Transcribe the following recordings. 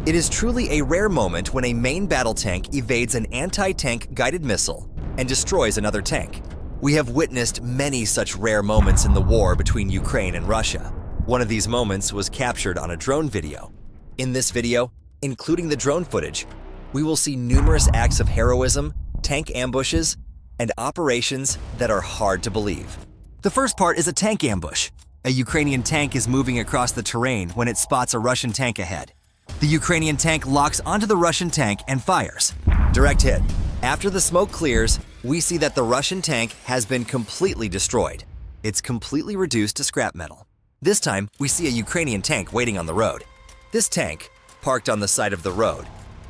It is truly a rare moment when a main battle tank evades an anti-tank guided missile and destroys another tank. We have witnessed many such rare moments in the war between Ukraine and Russia. One of these moments was captured on a drone video. In this video, including the drone footage, we will see numerous acts of heroism, tank ambushes, and operations that are hard to believe. The first part is a tank ambush. A Ukrainian tank is moving across the terrain when it spots a Russian tank ahead. The Ukrainian tank locks onto the Russian tank and fires. Direct hit. After the smoke clears, we see that the Russian tank has been completely destroyed. It's completely reduced to scrap metal. This time, we see a Ukrainian tank waiting on the road. This tank, parked on the side of the road,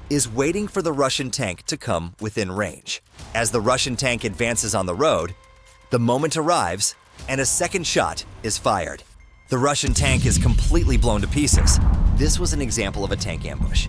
is waiting for the Russian tank to come within range. As the Russian tank advances on the road, the moment arrives and a second shot is fired. The Russian tank is completely blown to pieces. This was an example of a tank ambush.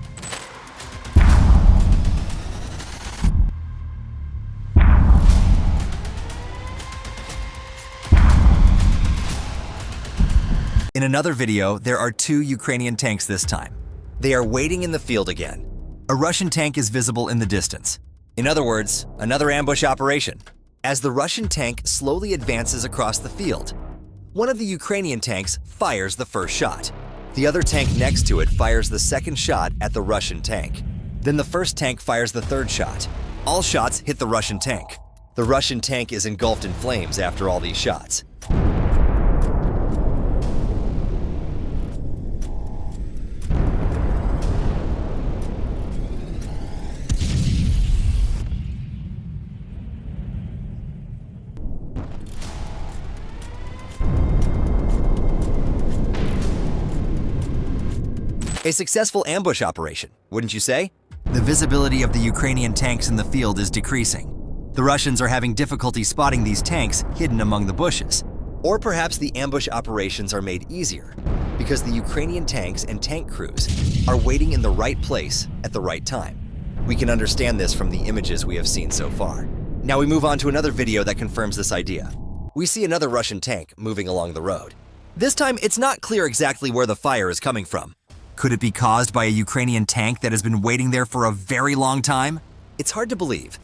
In another video, there are two Ukrainian tanks this time. They are waiting in the field again. A Russian tank is visible in the distance. In other words, another ambush operation. As the Russian tank slowly advances across the field, one of the Ukrainian tanks fires the first shot. The other tank next to it fires the second shot at the Russian tank. Then the first tank fires the third shot. All shots hit the Russian tank. The Russian tank is engulfed in flames after all these shots. A successful ambush operation, wouldn't you say? The visibility of the Ukrainian tanks in the field is decreasing. The Russians are having difficulty spotting these tanks hidden among the bushes. Or perhaps the ambush operations are made easier because the Ukrainian tanks and tank crews are waiting in the right place at the right time. We can understand this from the images we have seen so far. Now we move on to another video that confirms this idea. We see another Russian tank moving along the road. This time, it's not clear exactly where the fire is coming from. Could it be caused by a Ukrainian tank that has been waiting there for a very long time? It's hard to believe,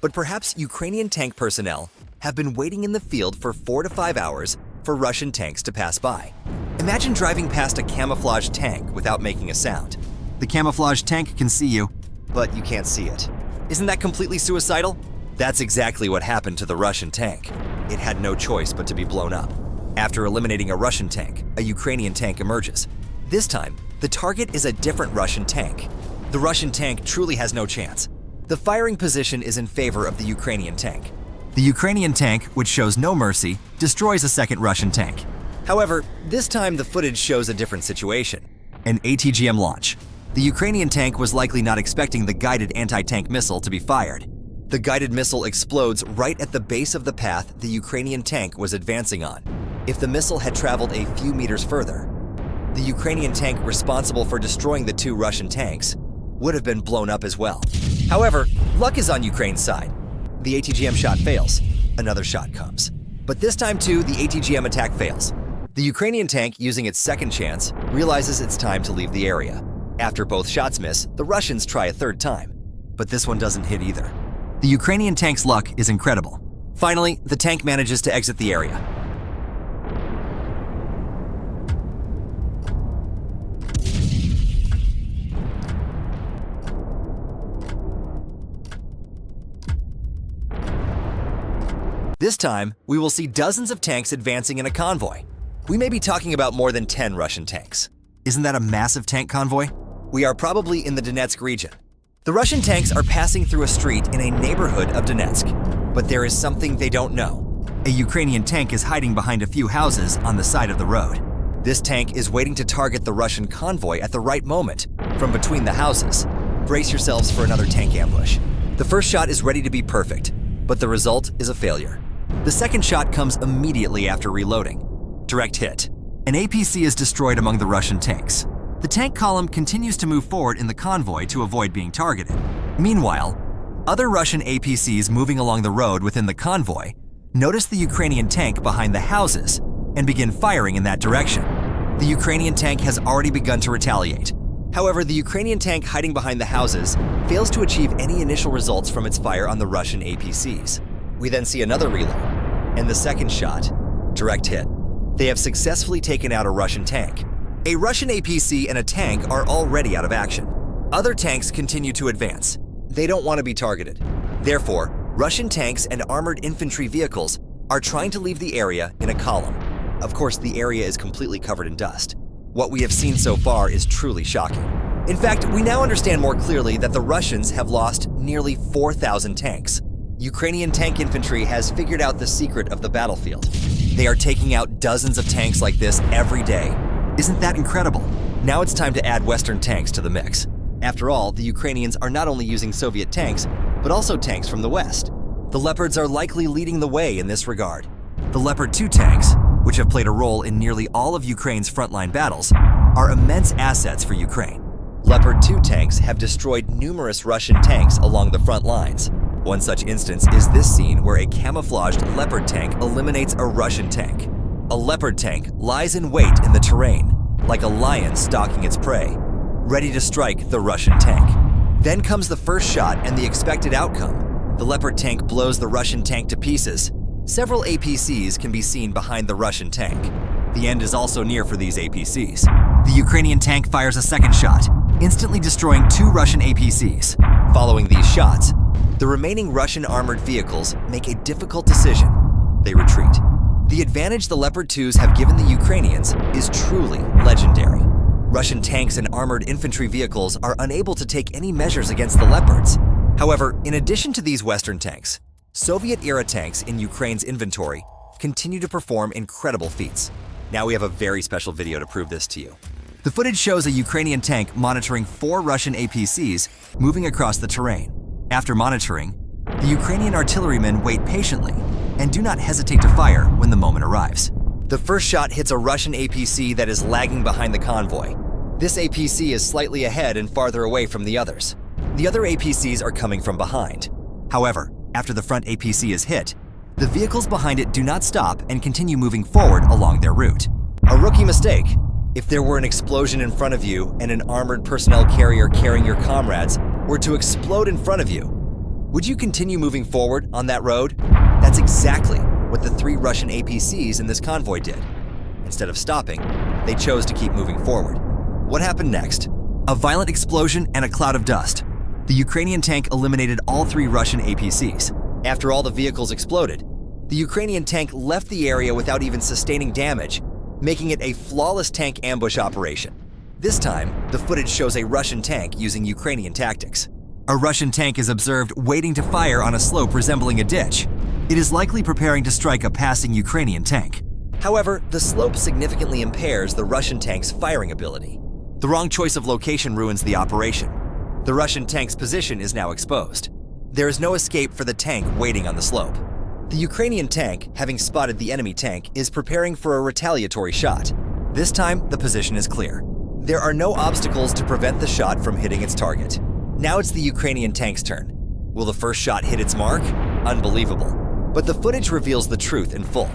but perhaps Ukrainian tank personnel have been waiting in the field for 4 to 5 hours for Russian tanks to pass by. Imagine driving past a camouflaged tank without making a sound. The camouflaged tank can see you, but you can't see it. Isn't that completely suicidal? That's exactly what happened to the Russian tank. It had no choice but to be blown up. After eliminating a Russian tank, a Ukrainian tank emerges. This time, the target is a different Russian tank. The Russian tank truly has no chance. The firing position is in favor of the Ukrainian tank. The Ukrainian tank, which shows no mercy, destroys a second Russian tank. However, this time the footage shows a different situation. An ATGM launch. The Ukrainian tank was likely not expecting the guided anti-tank missile to be fired. The guided missile explodes right at the base of the path the Ukrainian tank was advancing on. If the missile had traveled a few meters further, the Ukrainian tank responsible for destroying the two Russian tanks would have been blown up as well. However, luck is on Ukraine's side. The ATGM shot fails. Another shot comes. But this time too, the ATGM attack fails. The Ukrainian tank, using its second chance, realizes it's time to leave the area. After both shots miss, the Russians try a third time. But this one doesn't hit either. The Ukrainian tank's luck is incredible. Finally, the tank manages to exit the area. This time, we will see dozens of tanks advancing in a convoy. We may be talking about more than 10 Russian tanks. Isn't that a massive tank convoy? We are probably in the Donetsk region. The Russian tanks are passing through a street in a neighborhood of Donetsk, but there is something they don't know. A Ukrainian tank is hiding behind a few houses on the side of the road. This tank is waiting to target the Russian convoy at the right moment from between the houses. Brace yourselves for another tank ambush. The first shot is ready to be perfect, but the result is a failure. The second shot comes immediately after reloading. Direct hit. An APC is destroyed among the Russian tanks. The tank column continues to move forward in the convoy to avoid being targeted. Meanwhile, other Russian APCs moving along the road within the convoy notice the Ukrainian tank behind the houses and begin firing in that direction. The Ukrainian tank has already begun to retaliate. However, the Ukrainian tank hiding behind the houses fails to achieve any initial results from its fire on the Russian APCs. We then see another reload, and the second shot, direct hit. They have successfully taken out a Russian tank. A Russian APC and a tank are already out of action. Other tanks continue to advance. They don't want to be targeted. Therefore, Russian tanks and armored infantry vehicles are trying to leave the area in a column. Of course, the area is completely covered in dust. What we have seen so far is truly shocking. In fact, we now understand more clearly that the Russians have lost nearly 4,000 tanks. Ukrainian tank infantry has figured out the secret of the battlefield. They are taking out dozens of tanks like this every day. Isn't that incredible? Now it's time to add Western tanks to the mix. After all, the Ukrainians are not only using Soviet tanks, but also tanks from the West. The Leopards are likely leading the way in this regard. The Leopard 2 tanks, which have played a role in nearly all of Ukraine's frontline battles, are immense assets for Ukraine. Leopard 2 tanks have destroyed numerous Russian tanks along the front lines. One such instance is this scene where a camouflaged Leopard tank eliminates a Russian tank. A Leopard tank lies in wait in the terrain, like a lion stalking its prey, ready to strike the Russian tank. Then comes the first shot and the expected outcome. The Leopard tank blows the Russian tank to pieces. Several APCs can be seen behind the Russian tank. The end is also near for these APCs. The Ukrainian tank fires a second shot, instantly destroying 2 Russian APCs. Following these shots, the remaining Russian armored vehicles make a difficult decision. They retreat. The advantage the Leopard 2s have given the Ukrainians is truly legendary. Russian tanks and armored infantry vehicles are unable to take any measures against the Leopards. However, in addition to these Western tanks, Soviet-era tanks in Ukraine's inventory continue to perform incredible feats. Now we have a very special video to prove this to you. The footage shows a Ukrainian tank monitoring 4 Russian APCs moving across the terrain. After monitoring, the Ukrainian artillerymen wait patiently and do not hesitate to fire when the moment arrives. The first shot hits a Russian APC that is lagging behind the convoy. This APC is slightly ahead and farther away from the others. The other APCs are coming from behind. However, after the front APC is hit, the vehicles behind it do not stop and continue moving forward along their route. A rookie mistake. If there were an explosion in front of you and an armored personnel carrier carrying your comrades were to explode in front of you, would you continue moving forward on that road? That's exactly what the 3 Russian APCs in this convoy did. Instead of stopping, they chose to keep moving forward. What happened next? A violent explosion and a cloud of dust. The Ukrainian tank eliminated all 3 Russian APCs. After all the vehicles exploded, the Ukrainian tank left the area without even sustaining damage, making it a flawless tank ambush operation. This time, the footage shows a Russian tank using Ukrainian tactics. A Russian tank is observed waiting to fire on a slope resembling a ditch. It is likely preparing to strike a passing Ukrainian tank. However, the slope significantly impairs the Russian tank's firing ability. The wrong choice of location ruins the operation. The Russian tank's position is now exposed. There is no escape for the tank waiting on the slope. The Ukrainian tank, having spotted the enemy tank, is preparing for a retaliatory shot. This time, the position is clear. There are no obstacles to prevent the shot from hitting its target. Now it's the Ukrainian tank's turn. Will the first shot hit its mark? Unbelievable. But the footage reveals the truth in full.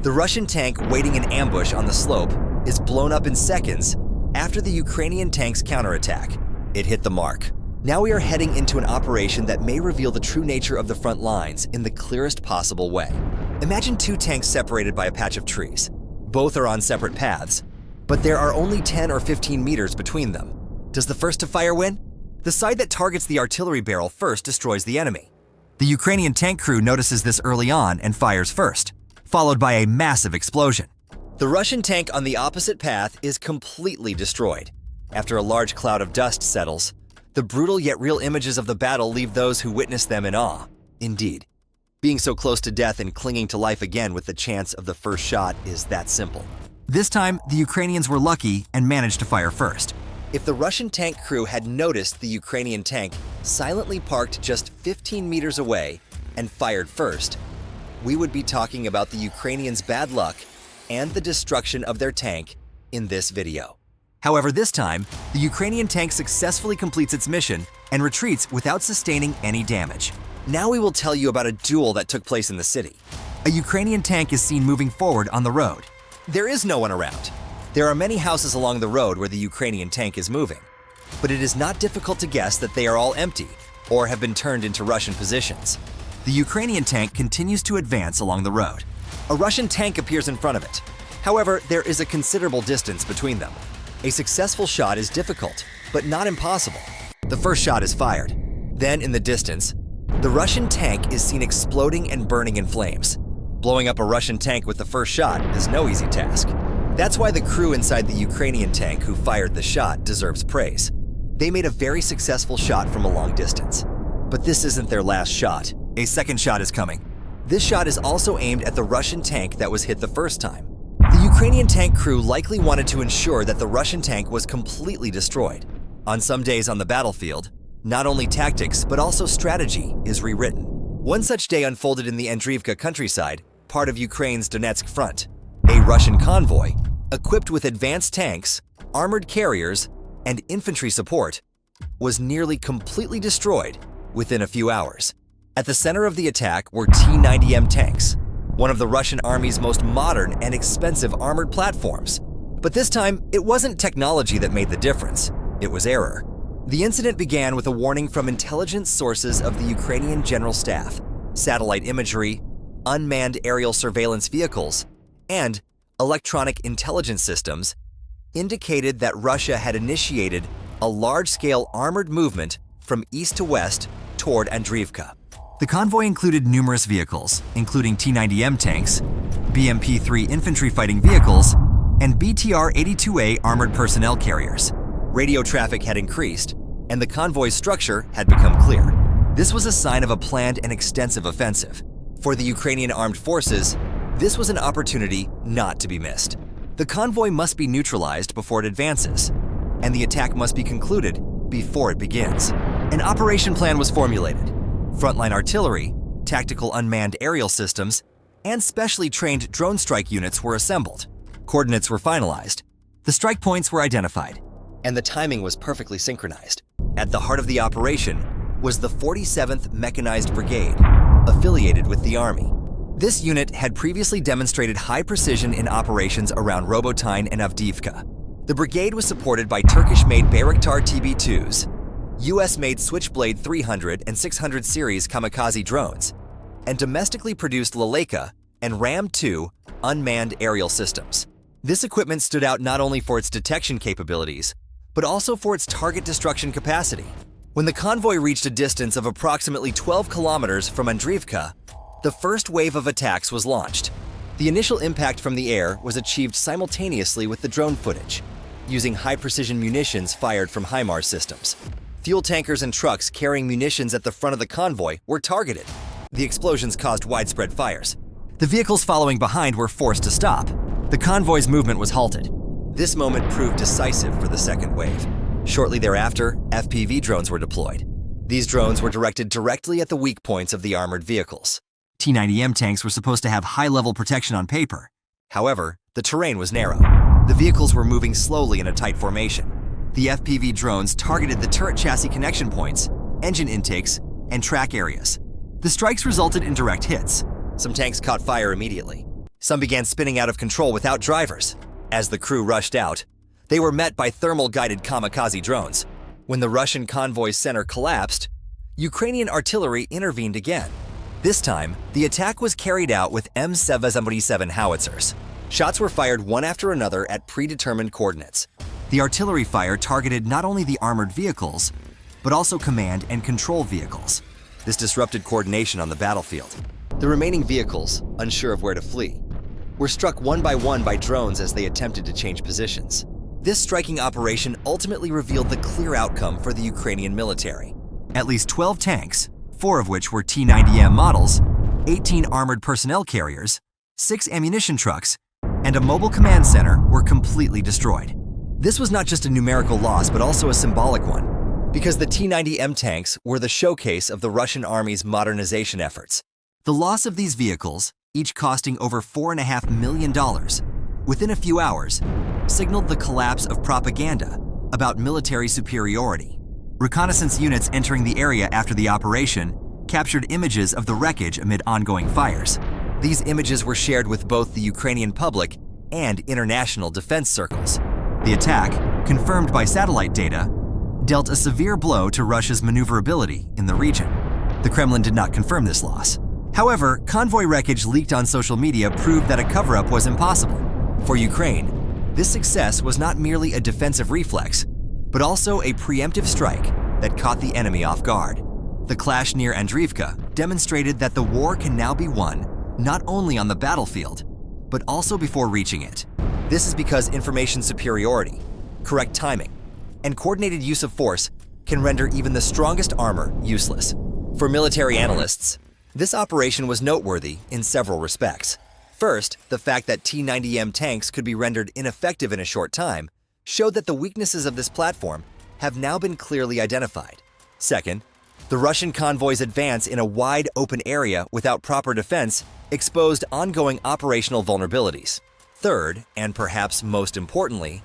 The Russian tank waiting in ambush on the slope is blown up in seconds after the Ukrainian tank's counterattack. It hit the mark. Now we are heading into an operation that may reveal the true nature of the front lines in the clearest possible way. Imagine 2 tanks separated by a patch of trees. Both are on separate paths, but there are only 10 or 15 meters between them. Does the first to fire win? The side that targets the artillery barrel first destroys the enemy. The Ukrainian tank crew notices this early on and fires first, followed by a massive explosion. The Russian tank on the opposite path is completely destroyed. After a large cloud of dust settles, the brutal yet real images of the battle leave those who witness them in awe. Indeed, being so close to death and clinging to life again with the chance of the first shot is that simple. This time, the Ukrainians were lucky and managed to fire first. If the Russian tank crew had noticed the Ukrainian tank silently parked just 15 meters away and fired first, we would be talking about the Ukrainians' bad luck and the destruction of their tank in this video. However, this time, the Ukrainian tank successfully completes its mission and retreats without sustaining any damage. Now we will tell you about a duel that took place in the city. A Ukrainian tank is seen moving forward on the road. There is no one around. There are many houses along the road where the Ukrainian tank is moving. but it is not difficult to guess that they are all empty or have been turned into Russian positions. The Ukrainian tank continues to advance along the road. A Russian tank appears in front of it. However, there is a considerable distance between them. A successful shot is difficult, but not impossible. The first shot is fired. Then, in the distance, the Russian tank is seen exploding and burning in flames. Blowing up a Russian tank with the first shot is no easy task. That's why the crew inside the Ukrainian tank who fired the shot deserves praise. They made a very successful shot from a long distance. But this isn't their last shot. A second shot is coming. This shot is also aimed at the Russian tank that was hit the first time. The Ukrainian tank crew likely wanted to ensure that the Russian tank was completely destroyed. On some days on the battlefield, not only tactics but also strategy is rewritten. One such day unfolded in the Andriivka countryside, part of Ukraine's Donetsk front. A Russian convoy, equipped with advanced tanks, armored carriers, and infantry support, was nearly completely destroyed within a few hours. At the center of the attack were T-90M tanks, one of the Russian army's most modern and expensive armored platforms. But this time, it wasn't technology that made the difference, it was error. The incident began with a warning from intelligence sources of the Ukrainian General Staff, satellite imagery, unmanned aerial surveillance vehicles, and electronic intelligence systems indicated that Russia had initiated a large-scale armored movement from east to west toward Andriivka. The convoy included numerous vehicles, including T-90M tanks, BMP-3 infantry fighting vehicles, and BTR-82A armored personnel carriers. Radio traffic had increased, and the convoy's structure had become clear. This was a sign of a planned and extensive offensive. For the Ukrainian armed forces, this was an opportunity not to be missed. The convoy must be neutralized before it advances, and the attack must be concluded before it begins. An operation plan was formulated. Frontline artillery, tactical unmanned aerial systems, and specially trained drone strike units were assembled. Coordinates were finalized. The strike points were identified, and the timing was perfectly synchronized. At the heart of the operation was the 47th Mechanized Brigade, affiliated with the Army. This unit had previously demonstrated high precision in operations around Robotyne and Avdiivka. The brigade was supported by Turkish-made Bayraktar TB2s, US-made Switchblade 300 and 600 series kamikaze drones, and domestically produced Leleka and Ram-2 unmanned aerial systems. This equipment stood out not only for its detection capabilities, but also for its target destruction capacity. When the convoy reached a distance of approximately 12 kilometers from Andriivka, the first wave of attacks was launched. The initial impact from the air was achieved simultaneously with the drone footage, using high-precision munitions fired from HIMARS systems. Fuel tankers and trucks carrying munitions at the front of the convoy were targeted. The explosions caused widespread fires. The vehicles following behind were forced to stop. The convoy's movement was halted. This moment proved decisive for the second wave. Shortly thereafter, FPV drones were deployed. These drones were directed directly at the weak points of the armored vehicles. T-90M tanks were supposed to have high-level protection on paper. However, the terrain was narrow. The vehicles were moving slowly in a tight formation. The FPV drones targeted the turret chassis connection points, engine intakes, and track areas. The strikes resulted in direct hits. Some tanks caught fire immediately. Some began spinning out of control without drivers. As the crew rushed out, they were met by thermal-guided kamikaze drones. When the Russian convoy's center collapsed, Ukrainian artillery intervened again. This time, the attack was carried out with M747 howitzers. Shots were fired one after another at predetermined coordinates. The artillery fire targeted not only the armored vehicles, but also command and control vehicles. This disrupted coordination on the battlefield. The remaining vehicles, unsure of where to flee, were struck one by drones as they attempted to change positions. This striking operation ultimately revealed the clear outcome for the Ukrainian military. At least 12 tanks, 4 of which were T-90M models, 18 armored personnel carriers, 6 ammunition trucks, and a mobile command center were completely destroyed. This was not just a numerical loss, but also a symbolic one, because the T-90M tanks were the showcase of the Russian army's modernization efforts. The loss of these vehicles, each costing over $4.5 million, within a few hours, signaled the collapse of propaganda about military superiority. Reconnaissance units entering the area after the operation captured images of the wreckage amid ongoing fires. These images were shared with both the Ukrainian public and international defense circles. The attack, confirmed by satellite data, dealt a severe blow to Russia's maneuverability in the region. The Kremlin did not confirm this loss. However, convoy wreckage leaked on social media proved that a cover-up was impossible. For Ukraine, this success was not merely a defensive reflex, but also a preemptive strike that caught the enemy off guard. The clash near Andriivka demonstrated that the war can now be won not only on the battlefield, but also before reaching it. This is because information superiority, correct timing, and coordinated use of force can render even the strongest armor useless. For military analysts, this operation was noteworthy in several respects. First, the fact that T-90M tanks could be rendered ineffective in a short time showed that the weaknesses of this platform have now been clearly identified. Second, the Russian convoy's advance in a wide open area without proper defense exposed ongoing operational vulnerabilities. Third, and perhaps most importantly,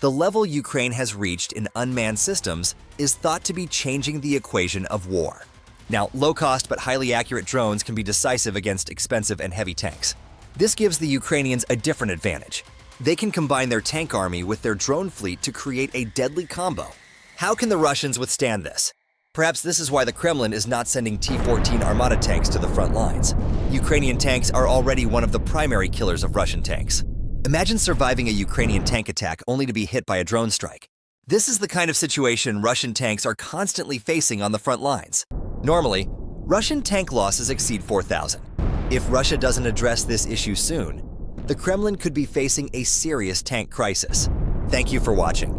the level Ukraine has reached in unmanned systems is thought to be changing the equation of war. Now, low-cost but highly accurate drones can be decisive against expensive and heavy tanks. This gives the Ukrainians a different advantage. They can combine their tank army with their drone fleet to create a deadly combo. How can the Russians withstand this? Perhaps this is why the Kremlin is not sending T-14 Armata tanks to the front lines. Ukrainian tanks are already one of the primary killers of Russian tanks. Imagine surviving a Ukrainian tank attack only to be hit by a drone strike. This is the kind of situation Russian tanks are constantly facing on the front lines. Normally, Russian tank losses exceed 4,000. If Russia doesn't address this issue soon, the Kremlin could be facing a serious tank crisis. Thank you for watching.